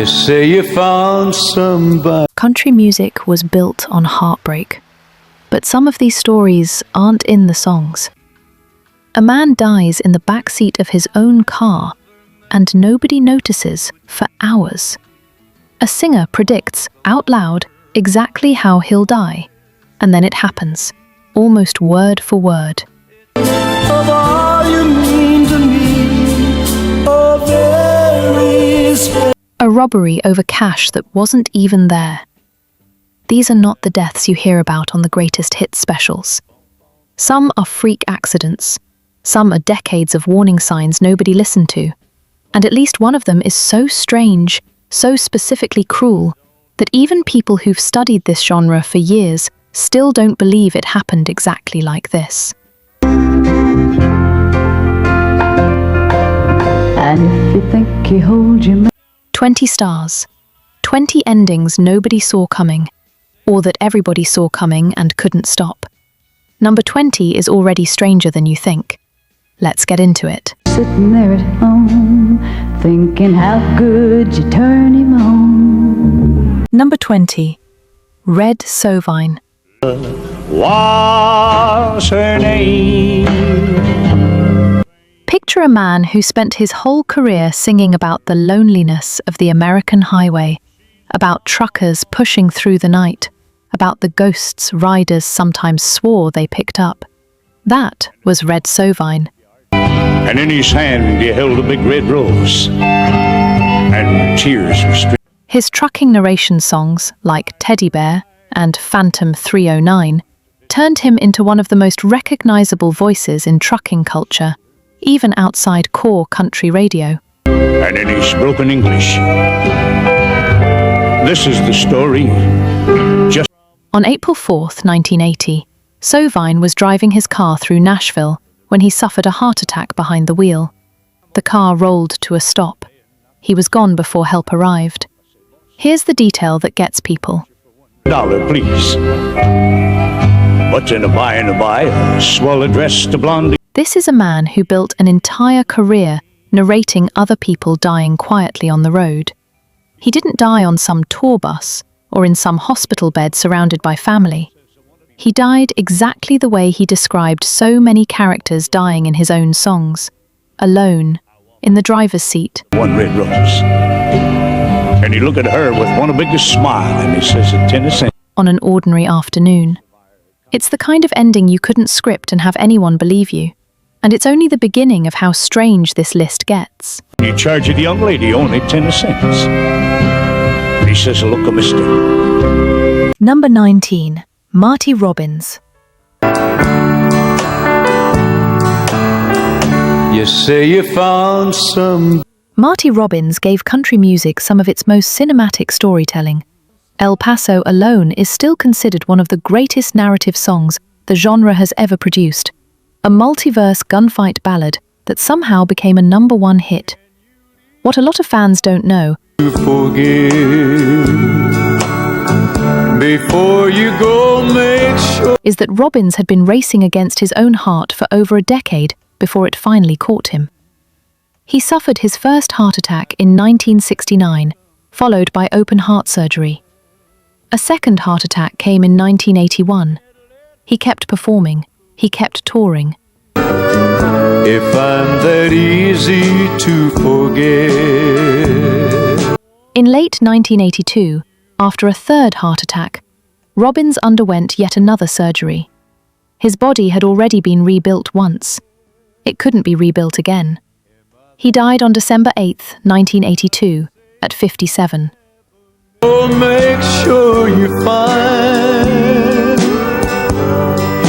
say you found somebody. Country music was built on heartbreak, but some of these stories aren't in the songs. A man dies in the backseat of his own car, and nobody notices for hours. A singer predicts, out loud, exactly how he'll die, and then it happens, almost word for word. Of all you mean to me, oh, very special. A robbery over cash that wasn't even there. These are not the deaths you hear about on the greatest hits specials. Some are freak accidents, some are decades of warning signs nobody listened to, and at least one of them is so strange, so specifically cruel, that even people who've studied this genre for years still don't believe it happened exactly like this. And if you think he holds you... 20 stars. 20 endings nobody saw coming, or that everybody saw coming and couldn't stop. Number 20 is already stranger than you think. Let's get into it. Sitting there at home, thinking how good you turn him on. Number 20. Red Sovine. What's her name? Picture a man who spent his whole career singing about the loneliness of the American highway, about truckers pushing through the night, about the ghosts riders sometimes swore they picked up. That was Red Sovine. And in his hand he held a big red rose, and tears were streaming. His trucking narration songs, like Teddy Bear and Phantom 309, turned him into one of the most recognizable voices in trucking culture, even outside core country radio. And in his broken English, this is the story. Just on April 4th, 1980, Sovine was driving his car through Nashville when he suffered a heart attack behind the wheel. The car rolled to a stop. He was gone before help arrived. Here's the detail that gets people. $1, please. But in a by, a swell dressed to blondie. This is a man who built an entire career narrating other people dying quietly on the road. He didn't die on some tour bus or in some hospital bed surrounded by family. He died exactly the way he described so many characters dying in his own songs, alone, in the driver's seat. One red rose. And he looked at her with one biggest smile and he says, "A 10 cents." On an ordinary afternoon. It's the kind of ending you couldn't script and have anyone believe you. And it's only the beginning of how strange this list gets. He charged the young lady only 10 cents. He says, "Look, mister." Number 19. Marty Robbins. You say you found some. Marty Robbins gave country music some of its most cinematic storytelling. El Paso alone is still considered one of the greatest narrative songs the genre has ever produced. A multiverse gunfight ballad that somehow became a #1 hit. What a lot of fans don't know To forgive before you go, make sure. is that Robbins had been racing against his own heart for over a decade before it finally caught him. He suffered his first heart attack in 1969, followed by open heart surgery. A second heart attack came in 1981. He kept performing. He kept touring. If I'm that easy to forget. In late 1982, after a third heart attack, Robbins underwent yet another surgery. His body had already been rebuilt once. It couldn't be rebuilt again. He died on December 8, 1982, at 57. Oh, make sure you find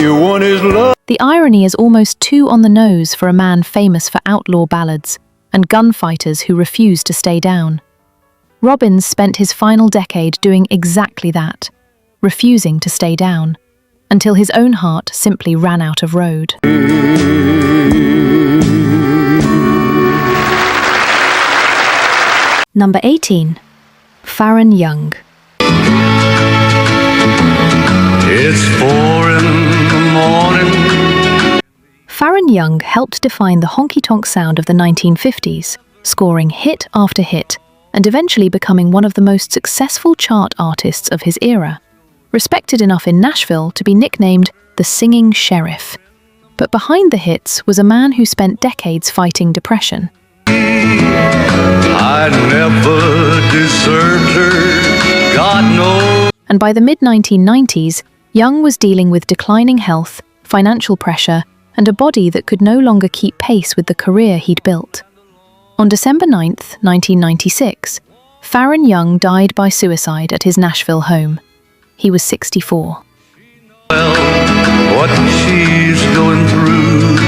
you want his love. The irony is almost too on the nose for a man famous for outlaw ballads and gunfighters who refuse to stay down. Robbins spent his final decade doing exactly that, refusing to stay down, until his own heart simply ran out of road. Number 18. Faren Young. It's 4 in the morning. Faren Young helped define the honky-tonk sound of the 1950s, scoring hit after hit and eventually becoming one of the most successful chart artists of his era, respected enough in Nashville to be nicknamed the Singing Sheriff. But behind the hits was a man who spent decades fighting depression. I never deserved her, God knows. And by the mid-1990s, Young was dealing with declining health, financial pressure, and a body that could no longer keep pace with the career he'd built. On December 9th, 1996, Faren Young died by suicide at his Nashville home. He was 64. Well, what she's going through.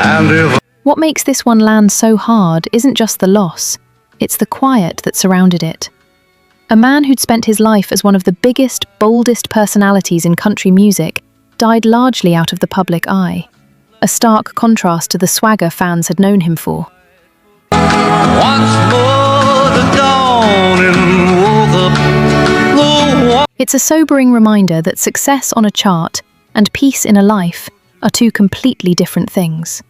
And if What makes this one land so hard isn't just the loss, it's the quiet that surrounded it. A man who'd spent his life as one of the biggest, boldest personalities in country music died largely out of the public eye, a stark contrast to the swagger fans had known him for. once more the dawn and woke up the It's a sobering reminder that success on a chart and peace in a life are two completely different things.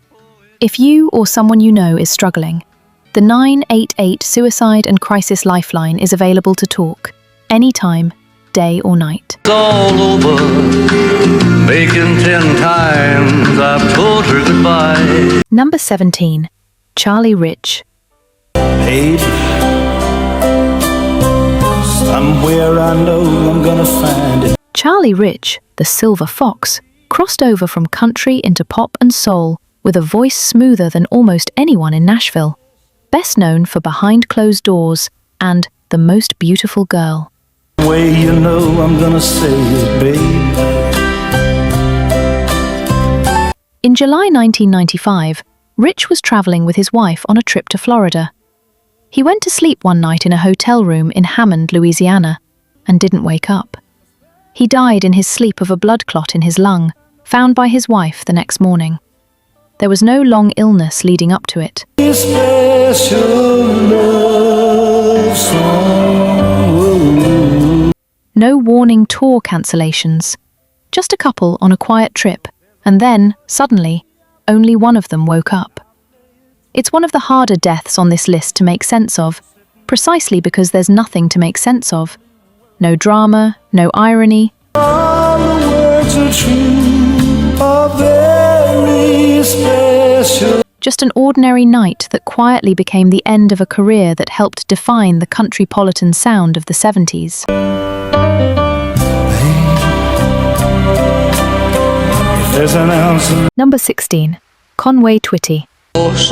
If you or someone you know is struggling, the 988 Suicide and Crisis Lifeline is available to talk, anytime, day or night. all over. Making 10 times I've told her goodbye. Number 17. Charlie Rich. Babe, somewhere I know I'm gonna find it. Charlie Rich, the Silver Fox, crossed over from country into pop and soul with a voice smoother than almost anyone in Nashville. Best known for Behind Closed Doors and The Most Beautiful Girl. Way you know I'm gonna say it, babe. In July 1995, Rich was traveling with his wife on a trip to Florida. He went to sleep one night in a hotel room in Hammond, Louisiana, and didn't wake up. He died in his sleep of a blood clot in his lung, found by his wife the next morning. There was no long illness leading up to it. Special love song. No warning tour cancellations. Just a couple on a quiet trip, and then, suddenly, only one of them woke up. It's one of the harder deaths on this list to make sense of, precisely because there's nothing to make sense of. No drama, no irony. All the words are true, are very special. Just an ordinary night that quietly became the end of a career that helped define the countrypolitan sound of the 70s. There's an answer. Number 16. Conway Twitty.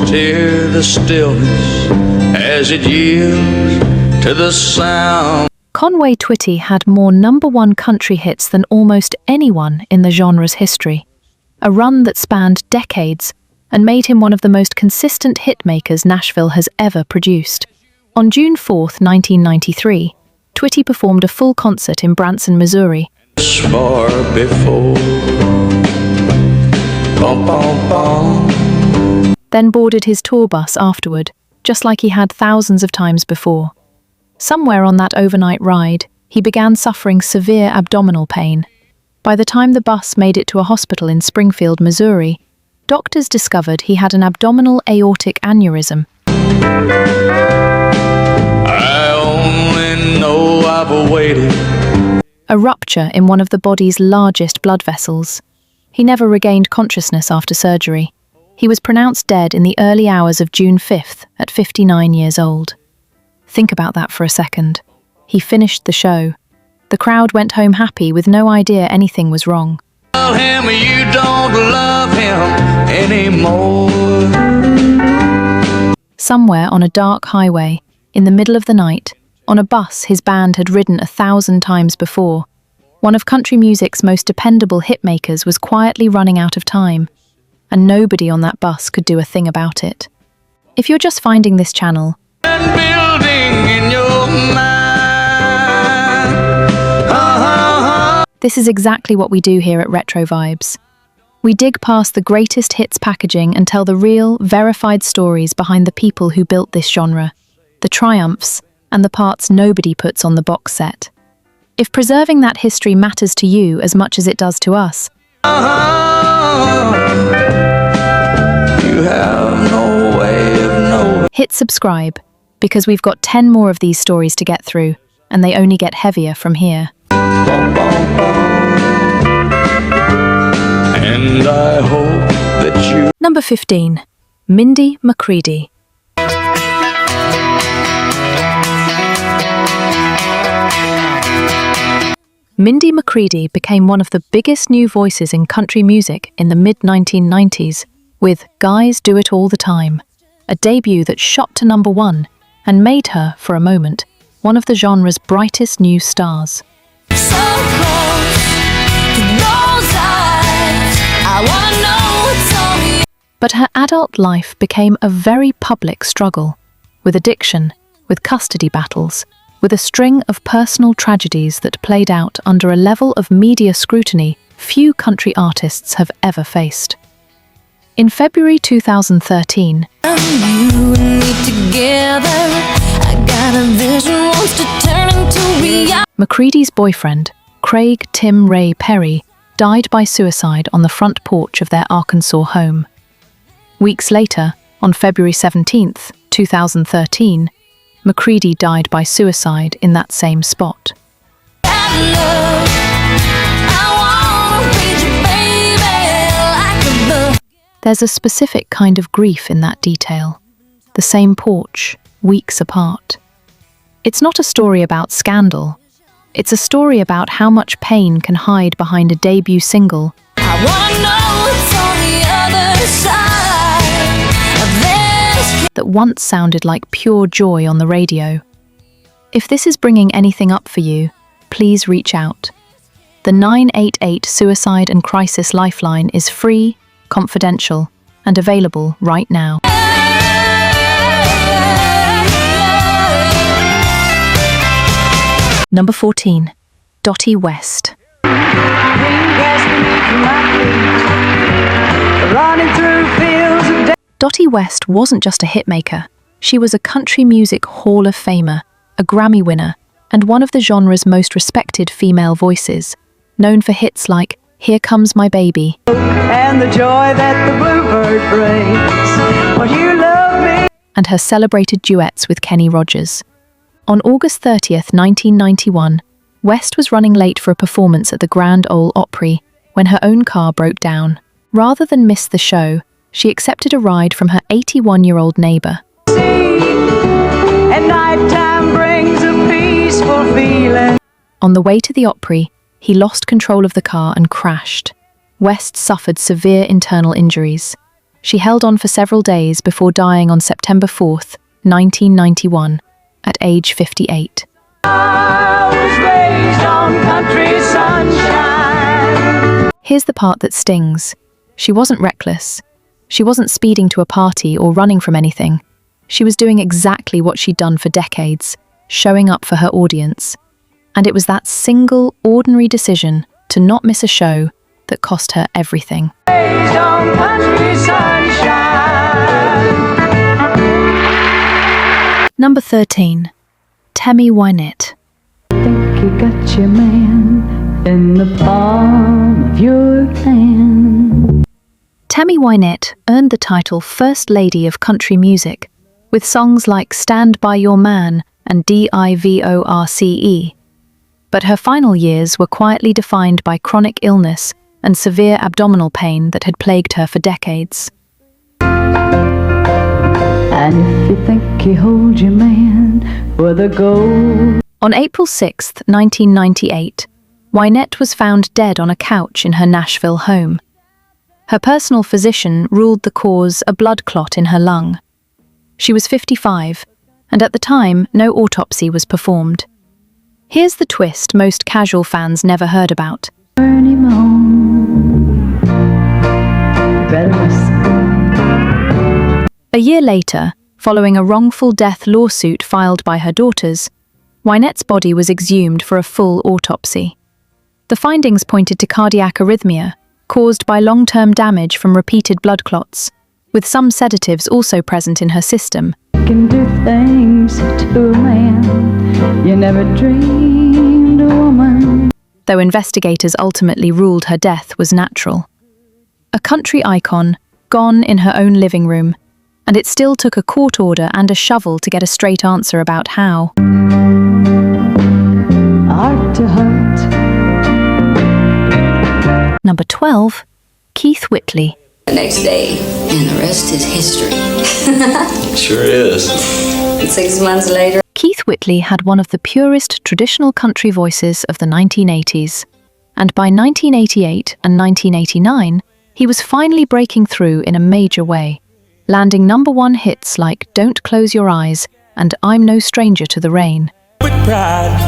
Hear the stillness as it yields to the sound. Conway Twitty had more #1 country hits than almost anyone in the genre's history. A run that spanned decades and made him one of the most consistent hitmakers Nashville has ever produced. On June 4th, 1993, Twitty performed a full concert in Branson, Missouri. Far before. Bum, bum, bum. Then boarded his tour bus afterward, just like he had thousands of times before. Somewhere on that overnight ride, he began suffering severe abdominal pain. By the time the bus made it to a hospital in Springfield, Missouri, doctors discovered he had an abdominal aortic aneurysm. I only know I've waited. A rupture in one of the body's largest blood vessels. He never regained consciousness after surgery. He was pronounced dead in the early hours of June 5th at 59 years old. Think about that for a second. He finished the show. The crowd went home happy with no idea anything was wrong. Tell him you don't love him anymore. Somewhere on a dark highway, in the middle of the night, on a bus his band had ridden 1,000 times before, one of country music's most dependable hitmakers was quietly running out of time, and nobody on that bus could do a thing about it. If you're just finding this channel, And building in your mind. this is exactly what we do here at Retro Vibes. We dig past the greatest hits packaging and tell the real, verified stories behind the people who built this genre, the triumphs, and the parts nobody puts on the box set. If preserving that history matters to you as much as it does to us, You have no way of knowing. hit subscribe, because we've got 10 more of these stories to get through, and they only get heavier from here. And I hope that you Number 15. Mindy McCready. Mindy McCready became one of the biggest new voices in country music in the mid-1990s with Guys Do It All the Time, a debut that shot to number 1 and made her, for a moment, one of the genre's brightest new stars. So close to those eyes, I wanna know what's on the But her adult life became a very public struggle, with addiction, with custody battles, with a string of personal tragedies that played out under a level of media scrutiny few country artists have ever faced. In February 2013, you and me together. I got a vision wants to turn into reality. McCready's boyfriend, Craig Tim Ray Perry, died by suicide on the front porch of their Arkansas home. Weeks later, on February 17th, 2013, McCready died by suicide in that same spot. There's a specific kind of grief in that detail. The same porch, weeks apart. It's not a story about scandal. It's a story about how much pain can hide behind a debut single that once sounded like pure joy on the radio. If this is bringing anything up for you, please reach out. The 988 Suicide and Crisis Lifeline is free, confidential, and available right now. Number 14. Dottie West. Dottie West wasn't just a hitmaker. She was a country music Hall of Famer, a Grammy winner, and one of the genre's most respected female voices, known for hits like Here Comes My Baby and the joy that the bluebird brings. Well, you love me. And her celebrated duets with Kenny Rogers. On August 30th, 1991, West was running late for a performance at the Grand Ole Opry when her own car broke down. Rather than miss the show, she accepted a ride from her 81-year-old neighbor. And nighttime brings a peaceful feeling. On the way to the Opry, he lost control of the car and crashed. West suffered severe internal injuries. She held on for several days before dying on September 4th, 1991, at age 58. I was raised on country sunshine. Here's the part that stings. She wasn't reckless. She wasn't speeding to a party or running from anything. She was doing exactly what she'd done for decades, showing up for her audience. And it was that single, ordinary decision to not miss a show that cost her everything. Raised on country sunshine. Number 13. Tammy Wynette. Think you got your man in the palm of your hand. Tammy Wynette earned the title First Lady of Country Music with songs like Stand By Your Man and Divorce. But her final years were quietly defined by chronic illness and severe abdominal pain that had plagued her for decades. And if you think you hold your man with a gold. On April 6, 1998, Wynette was found dead on a couch in her Nashville home. Her personal physician ruled the cause a blood clot in her lung. She was 55, and at the time, no autopsy was performed. Here's the twist most casual fans never heard about. Turn him on. You better listen. A year later, following a wrongful death lawsuit filed by her daughters, Wynette's body was exhumed for a full autopsy. The findings pointed to cardiac arrhythmia, caused by long-term damage from repeated blood clots, with some sedatives also present in her system. You can do things to a man you never dreamed a woman. Though investigators ultimately ruled her death was natural. A country icon, gone in her own living room, And it still took a court order and a shovel to get a straight answer about how. Heart to heart. Number 12, Keith Whitley. The next day, and the rest is history. Sure is. And 6 months later, Keith Whitley had one of the purest traditional country voices of the 1980s. And by 1988 and 1989, he was finally breaking through in a major way, landing #1 hits like Don't Close Your Eyes and I'm No Stranger to the Rain. With pride,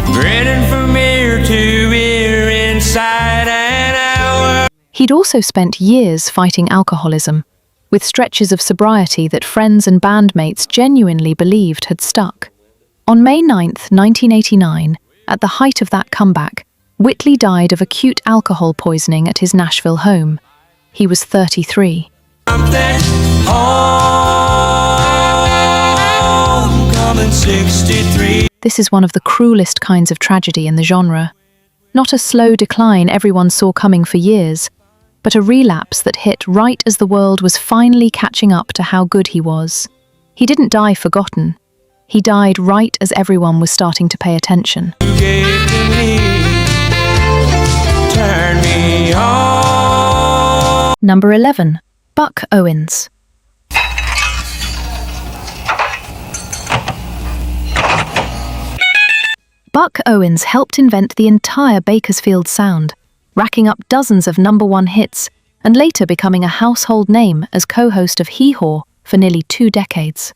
grinning from ear to ear, inside and out. He'd also spent years fighting alcoholism, with stretches of sobriety that friends and bandmates genuinely believed had stuck. On May 9th, 1989, at the height of that comeback, Whitley died of acute alcohol poisoning at his Nashville home. He was 33. Homecoming 63. This is one of the cruelest kinds of tragedy in the genre. Not a slow decline everyone saw coming for years, but a relapse that hit right as the world was finally catching up to how good he was. He didn't die forgotten. He died right as everyone was starting to pay attention. You gave to me, turn me on. Number 11, Buck Owens. Buck Owens helped invent the entire Bakersfield sound, racking up dozens of #1 hits and later becoming a household name as co-host of Hee Haw for nearly 2 decades.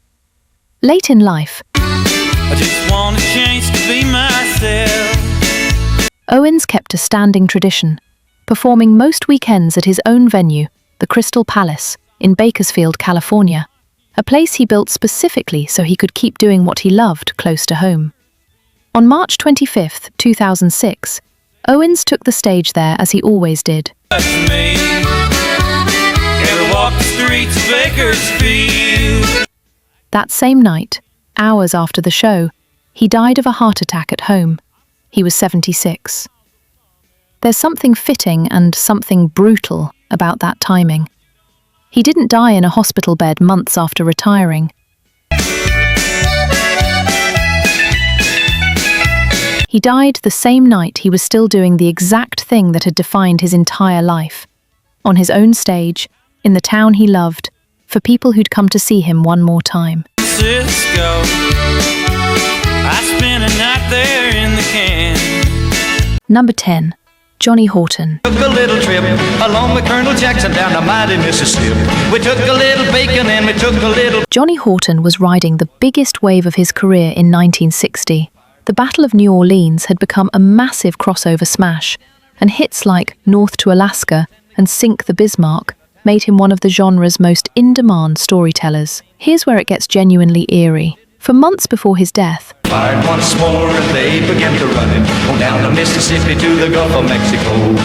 Late in life, I just want a chance to be myself. Owens kept a standing tradition, performing most weekends at his own venue, the Crystal Palace, in Bakersfield, California, a place he built specifically so he could keep doing what he loved close to home. On March 25, 2006, Owens took the stage there as he always did. That's me. Ever walk the streets of Bakersfield? That same night, hours after the show, he died of a heart attack at home. He was 76. There's something fitting and something brutal about that timing. He didn't die in a hospital bed months after retiring. He died the same night he was still doing the exact thing that had defined his entire life. On his own stage, in the town he loved, for people who'd come to see him one more time. Cisco. I spent a night there in the can. Number 10, Johnny Horton. Took a little trip along with Colonel Jackson down the mighty Mississippi. We took a little bacon and we took a little... Johnny Horton was riding the biggest wave of his career in 1960. The Battle of New Orleans had become a massive crossover smash, and hits like North to Alaska and Sink the Bismarck made him one of the genre's most in-demand storytellers. Here's where it gets genuinely eerie. For months before his death, Fired once more and they began to run it on down the Mississippi to the Gulf of Mexico.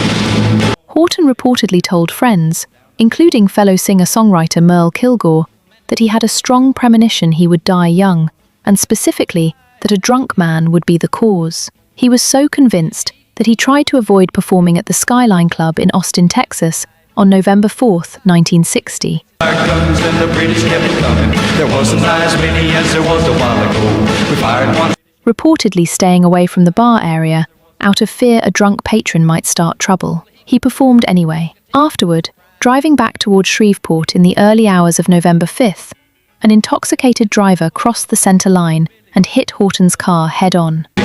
Horton reportedly told friends, including fellow singer-songwriter Merle Kilgore, that he had a strong premonition he would die young, and specifically that a drunk man would be the cause. He was so convinced that he tried to avoid performing at the Skyline Club in Austin, Texas, on November 4th, 1960. Our guns and the British kept coming. There wasn't as many as there was a while ago. We fired one. Reportedly staying away from the bar area, out of fear a drunk patron might start trouble. He performed anyway. Afterward, driving back towards Shreveport in the early hours of November 5th, an intoxicated driver crossed the center line and hit Horton's car head-on. Yeah,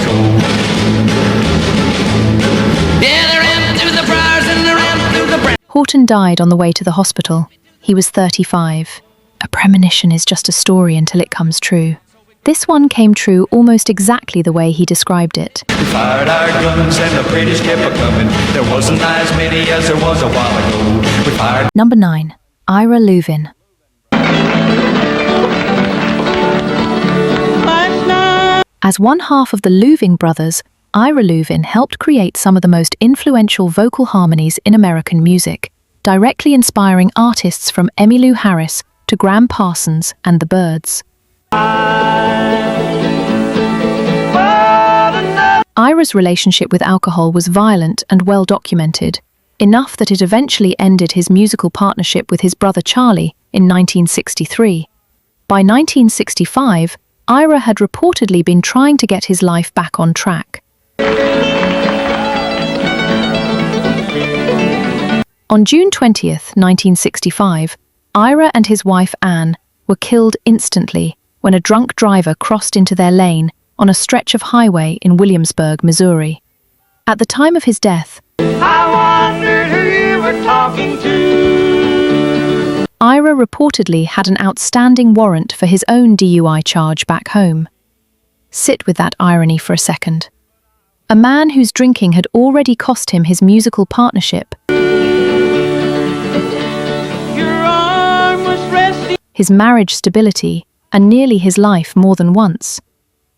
they ran through the briars and they ran through the Horton died on the way to the hospital. He was 35. A premonition is just a story until it comes true. This one came true almost exactly the way he described it. We fired our guns and the British kept coming. There wasn't as many as there was a while ago. We fired. Number 9, Ira Louvin. As one half of the Louvin brothers, Ira Louvin helped create some of the most influential vocal harmonies in American music, directly inspiring artists from Emmylou Harris to Gram Parsons and the Byrds. Ira's relationship with alcohol was violent and well documented, enough that it eventually ended his musical partnership with his brother Charlie in 1963. By 1965, Ira had reportedly been trying to get his life back on track. On June 20th, 1965, Ira and his wife Anne were killed instantly when a drunk driver crossed into their lane on a stretch of highway in Williamsburg, Missouri. At the time of his death, I wondered who you were talking to. Ira reportedly had an outstanding warrant for his own DUI charge back home. Sit with that irony for a second. A man whose drinking had already cost him his musical partnership, his marriage stability, and nearly his life more than once.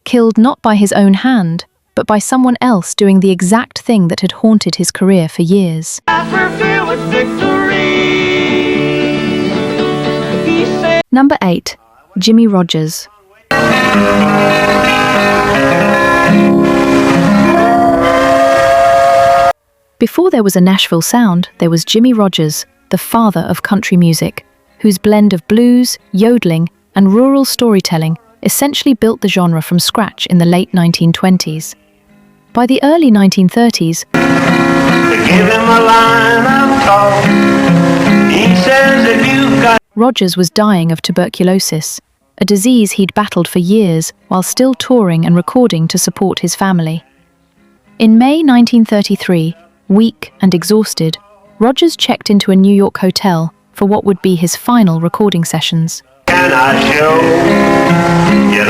Killed not by his own hand, but by someone else doing the exact thing that had haunted his career for years. Number 8. Jimmie Rodgers. Before there was a Nashville sound, there was Jimmie Rodgers, the father of country music, whose blend of blues, yodeling, and rural storytelling essentially built the genre from scratch in the late 1920s. By the early 1930s, Rodgers was dying of tuberculosis, a disease he'd battled for years while still touring and recording to support his family. In May 1933, weak and exhausted, Rodgers checked into a New York hotel for what would be his final recording sessions. Can I show? Get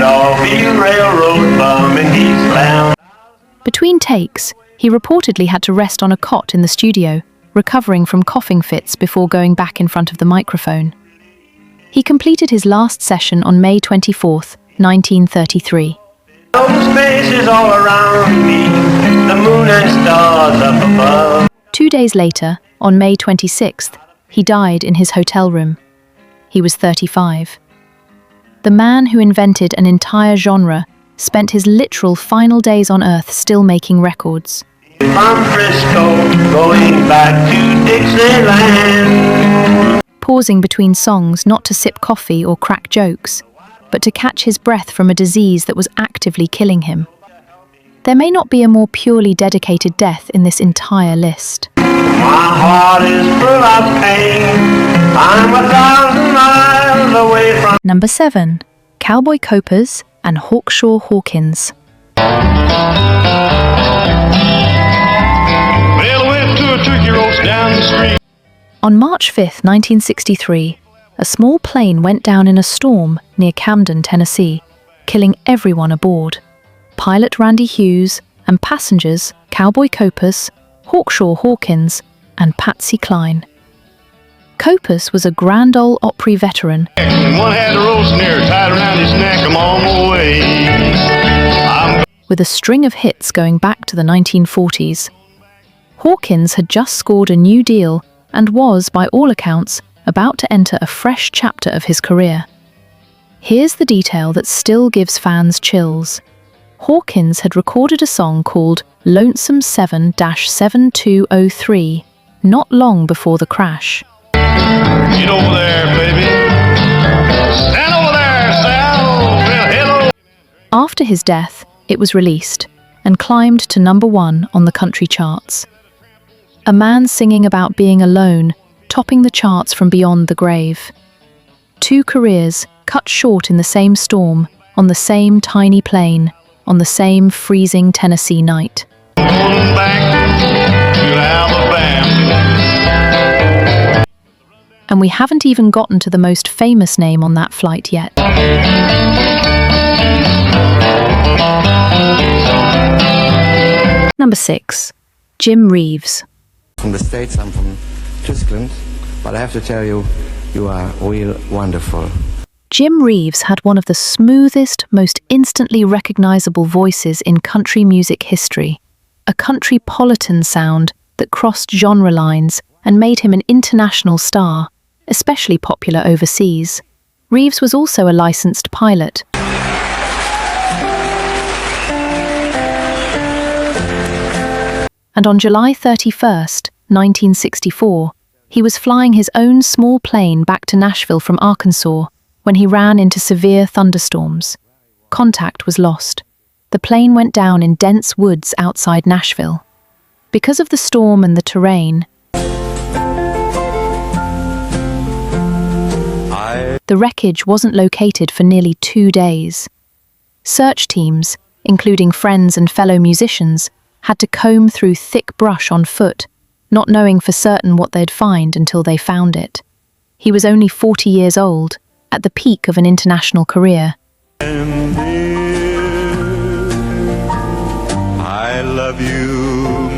off, you railroad bum, and he slammed. Between takes, he reportedly had to rest on a cot in the studio, recovering from coughing fits before going back in front of the microphone. He completed his last session on May 24, 1933. Those faces all around me, the moon and stars up above. 2 days later, on May 26th, he died in his hotel room. He was 35. The man who invented an entire genre spent his literal final days on Earth still making records. From Frisco, going back to Dixieland. Pausing between songs not to sip coffee or crack jokes, but to catch his breath from a disease that was actively killing him. There may not be a more purely dedicated death in this entire list. My heart is full of pain. I'm 1,000 miles away from. Number 7. Cowboy Copers and Hawkshaw Hawkins. Well, I went to a turkey roast down the street. On March 5, 1963, a small plane went down in a storm near Camden, Tennessee, killing everyone aboard. Pilot Randy Hughes and passengers Cowboy Copers, Hawkshaw Hawkins, and Patsy Cline. Copers was a Grand Ole Opry veteran. One had a roast near tied around his neck. I'm on my way. With a string of hits going back to the 1940s. Hawkins had just scored a new deal and was, by all accounts, about to enter a fresh chapter of his career. Here's the detail that still gives fans chills. Hawkins had recorded a song called Lonesome 7-7203 not long before the crash. Get over there, baby. Stand over there, Sal. Well, hello. After his death, it was released and climbed to number 1 on the country charts. A man singing about being alone, topping the charts from beyond the grave. 2 careers cut short in the same storm, on the same tiny plane, on the same freezing Tennessee night. Going back to Alabama. And we haven't even gotten to the most famous name on that flight yet. Number 6. Jim Reeves. From the States, I'm from Tyskland, but I have to tell you, you are real wonderful. Jim Reeves had one of the smoothest, most instantly recognizable voices in country music history. A country-politan sound that crossed genre lines and made him an international star, especially popular overseas. Reeves was also a licensed pilot. And on July 31st, 1964, he was flying his own small plane back to Nashville from Arkansas when he ran into severe thunderstorms. Contact was lost. The plane went down in dense woods outside Nashville. Because of the storm and the terrain, the wreckage wasn't located for nearly 2 days. Search teams, including friends and fellow musicians, had to comb through thick brush on foot, not knowing for certain what they'd find until they found it. He was only 40 years old, at the peak of an international career. I love you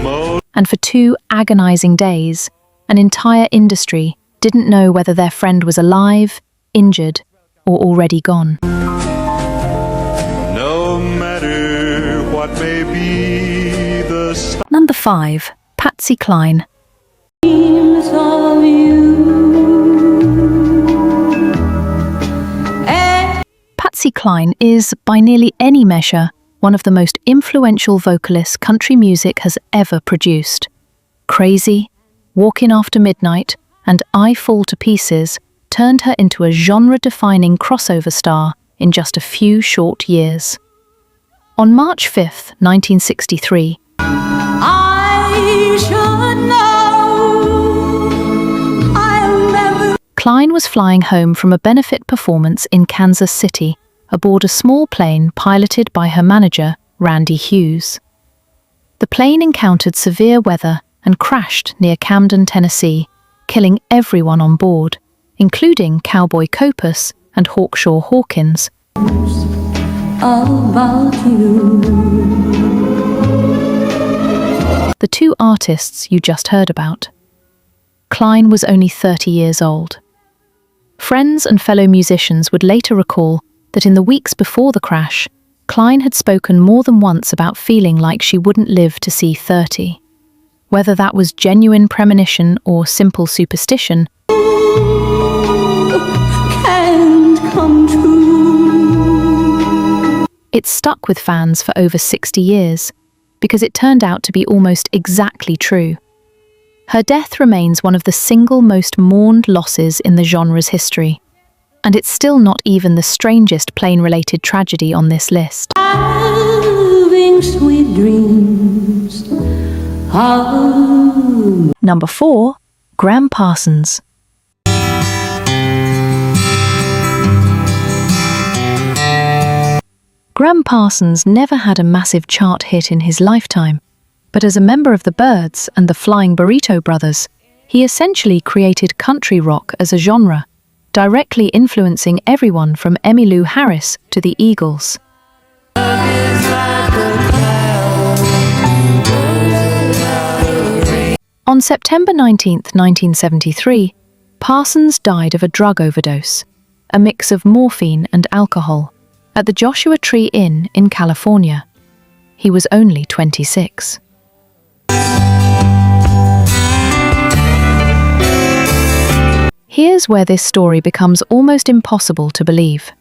most. And for 2 agonizing days, an entire industry didn't know whether their friend was alive, injured, or already gone. No matter what may be the Number 5. Patsy Cline. Dreams of you. Patsy Cline is, by nearly any measure, one of the most influential vocalists country music has ever produced. Crazy, Walkin' After Midnight, and I Fall to Pieces turned her into a genre-defining crossover star in just a few short years. On March 5th, 1963, I should know. I'll never. Cline was flying home from a benefit performance in Kansas City aboard a small plane piloted by her manager, Randy Hughes. The plane encountered severe weather and crashed near Camden, Tennessee, killing everyone on board, including Cowboy Copus and Hawkshaw Hawkins. About you. The 2 artists you just heard about. Cline was only 30 years old. Friends and fellow musicians would later recall that in the weeks before the crash, Cline had spoken more than once about feeling like she wouldn't live to see 30. Whether that was genuine premonition or simple superstition, Can't come true. it stuck with fans for over 60 years, because it turned out to be almost exactly true. Her death remains one of the single most mourned losses in the genre's history, and it's still not even the strangest plane-related tragedy on this list. Having sweet dreams. Number 4. Gram Parsons. Gram Parsons never had a massive chart hit in his lifetime, but as a member of the Byrds and the Flying Burrito Brothers, he essentially created country rock as a genre, directly influencing everyone from Emmylou Harris to the Eagles. On September 19, 1973, Parsons died of a drug overdose, a mix of morphine and alcohol, at the Joshua Tree Inn in California. He was only 26. Here's where this story becomes almost impossible to believe.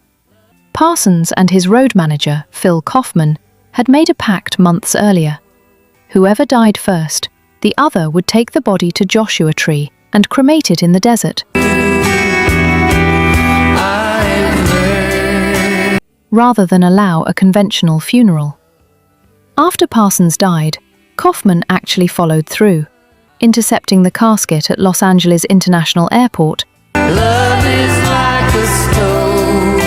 Parsons and his road manager, Phil Kaufman, had made a pact months earlier. Whoever died first, the other would take the body to Joshua Tree and cremate it in the desert, rather than allow a conventional funeral. After Parsons died, Kaufman actually followed through, intercepting the casket at Los Angeles International Airport love is like a stove,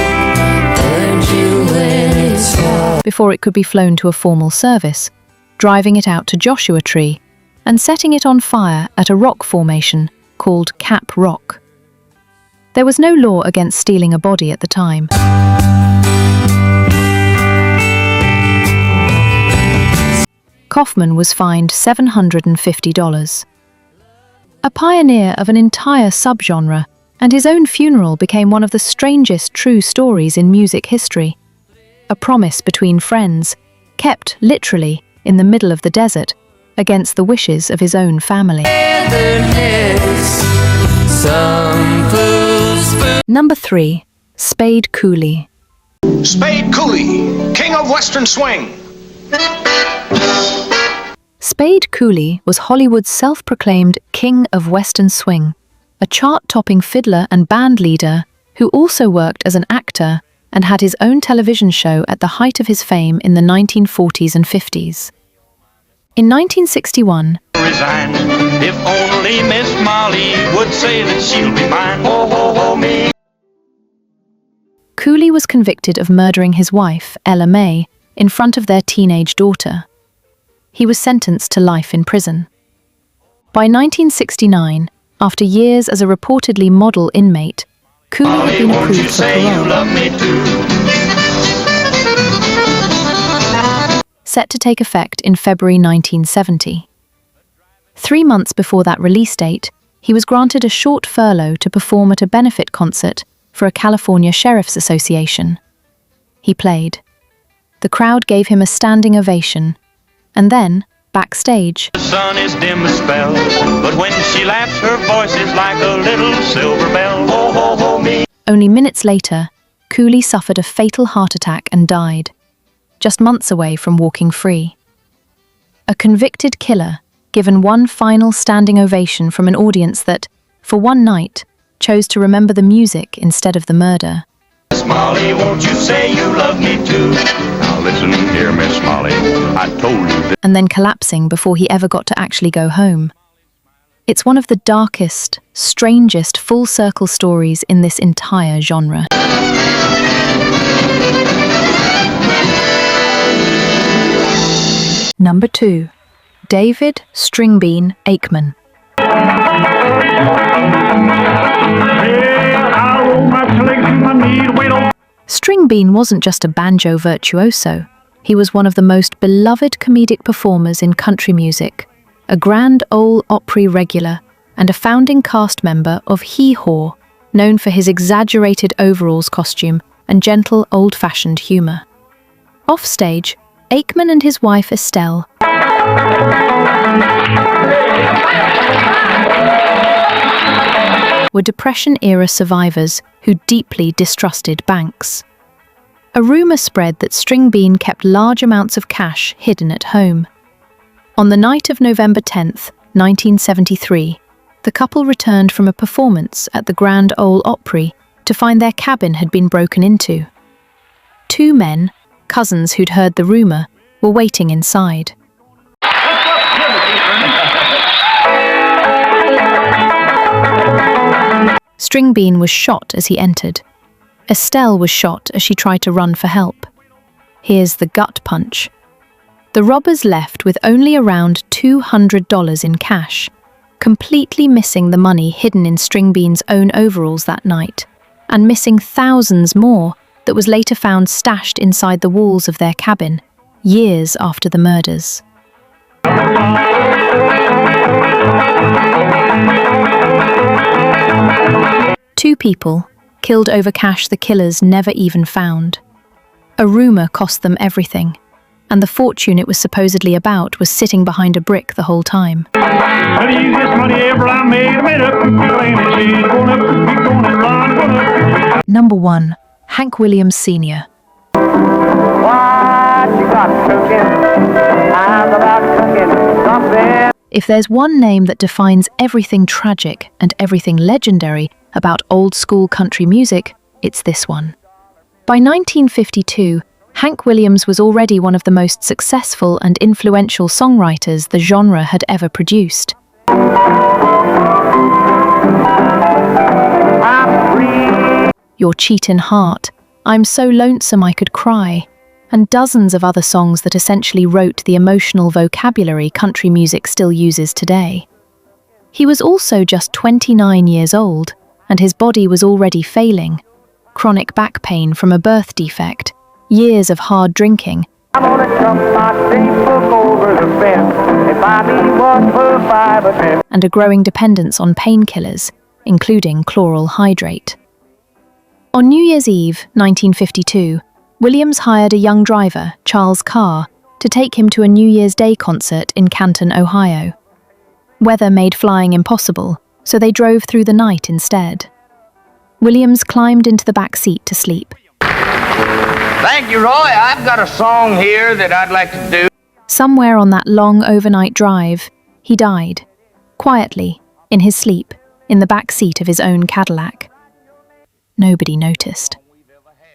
burns you when it's hot. before it could be flown to a formal service, driving it out to Joshua Tree and setting it on fire at a rock formation called Cap Rock. There was no law against stealing a body at the time. Kaufman was fined $750. A pioneer of an entire subgenre, and his own funeral became one of the strangest true stories in music history. A promise between friends, kept literally in the middle of the desert, against the wishes of his own family. Number 3. Spade Cooley. Spade Cooley, king of Western swing. Spade Cooley was Hollywood's self-proclaimed king of Western swing, a chart-topping fiddler and band leader who also worked as an actor and had his own television show at the height of his fame in the 1940s and 50s. In 1961, Resign. If only Miss Molly would say that she'll be mine. Ho, ho, ho, me. Cooley was convicted of murdering his wife, Ella May, in front of their teenage daughter. He was sentenced to life in prison. By 1969, after years as a reportedly model inmate, Cooley had been approved for parole, set to take effect in February 1970. 3 months before that release date, he was granted a short furlough to perform at a benefit concert for a California Sheriff's Association. He played. The crowd gave him a standing ovation, and then, backstage, The sun is dim a spell, but when she laughs, her voice is like a little silver bell. Ho, ho, ho, me. only minutes later, Cooley suffered a fatal heart attack and died, just months away from walking free. A convicted killer given one final standing ovation from an audience that, for one night, chose to remember the music instead of the murder. Miss Molly, won't you say you love me too? Now listen here, Miss Molly, I told you that. And then collapsing before he ever got to actually go home. It's one of the darkest, strangest full-circle stories in this entire genre. Number 2. David Stringbean Akeman. Stringbean wasn't just a banjo virtuoso. He was one of the most beloved comedic performers in country music, a Grand Ole Opry regular, and a founding cast member of Hee Haw, known for his exaggerated overalls costume and gentle, old-fashioned humor. Offstage, Akeman and his wife Estelle were Depression-era survivors who deeply distrusted banks. A rumor spread that Stringbean kept large amounts of cash hidden at home. On the night of November 10th, 1973, the couple returned from a performance at the Grand Ole Opry to find their cabin had been broken into. 2 men, cousins who'd heard the rumor, were waiting inside. Stringbean was shot as he entered. Estelle was shot as she tried to run for help. Here's the gut punch. The robbers left with only around $200 in cash, completely missing the money hidden in Stringbean's own overalls that night, and missing thousands more that was later found stashed inside the walls of their cabin, years after the murders. Two people killed over cash the killers never even found. A rumor cost them everything, and the fortune it was supposedly about was sitting behind a brick the whole time. Number 1. Hank Williams Sr. If there's one name that defines everything tragic and everything legendary about old-school country music, it's this one. By 1952, Hank Williams was already one of the most successful and influential songwriters the genre had ever produced. Your Cheatin' Heart, I'm So Lonesome I Could Cry, and dozens of other songs that essentially wrote the emotional vocabulary country music still uses today. He was also just 29 years old, and his body was already failing. Chronic back pain from a birth defect, years of hard drinking, and a growing dependence on painkillers, including chloral hydrate. On New Year's Eve, 1952, Williams hired a young driver, Charles Carr, to take him to a New Year's Day concert in Canton, Ohio. Weather made flying impossible, so they drove through the night instead. Williams climbed into the back seat to sleep. Thank you, Roy. I've got a song here that I'd like to do. Somewhere on that long overnight drive, he died, quietly, in his sleep, in the back seat of his own Cadillac. Nobody noticed.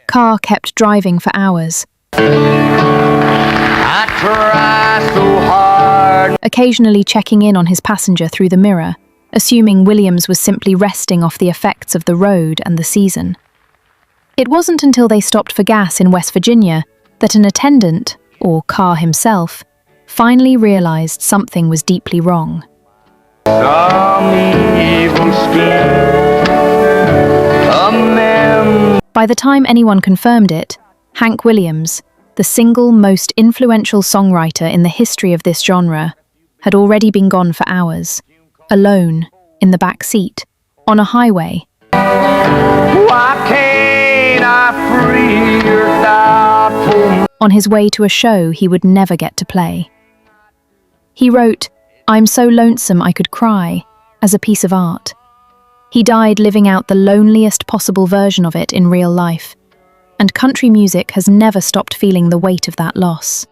Carr kept driving for hours. I try so hard. Occasionally checking in on his passenger through the mirror, assuming Williams was simply resting off the effects of the road and the season. It wasn't until they stopped for gas in West Virginia that an attendant, or Carr himself, finally realized something was deeply wrong. By the time anyone confirmed it, Hank Williams, the single most influential songwriter in the history of this genre, had already been gone for hours, alone, in the back seat, on a highway. Why can't I free your doubtful? On his way to a show he would never get to play. He wrote, "I'm so lonesome I could cry," as a piece of art. He died living out the loneliest possible version of it in real life, and country music has never stopped feeling the weight of that loss.